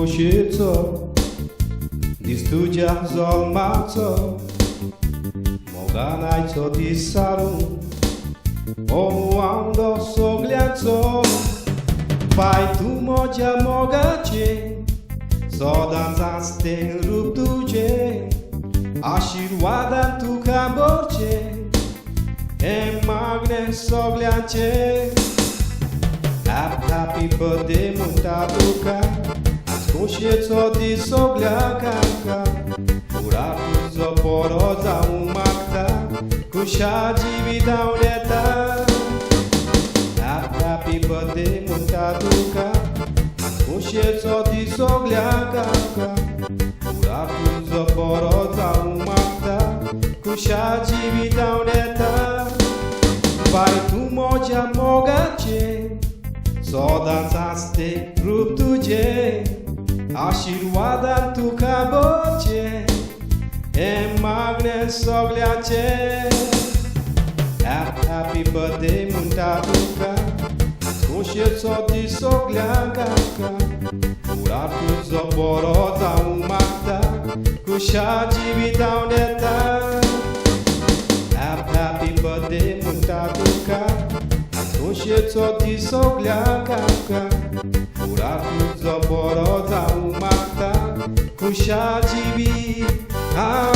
koszyco, di studia zolmaco, moganaj co di saru, omuando sogliaco, pai tu moja mogace, sodan zaste ruptuje, ashirwadan tu kaborce, e magne sogliace. Happy birthday Muntaduka, koszyco di sogliakanka, uraku zoporoza umakta, kushadzi widauneta. Happy birthday Muntaduka, koszyco di sogliakanka, uraku zoporoza umakta, kushadzi widauneta. Pai tu moja mogace, sodan zaste ruptuje, ashirwadan tu kaboce, e magne sogliace. Happy birthday Muntaduka, koszyco di sogliakanka, uraku zoporoza umakta, kushadzi widauneta. Happy birthday Muntaduka, koszyco di sogliakanka, uraku zoporoza umakta, kushadzi widauneta.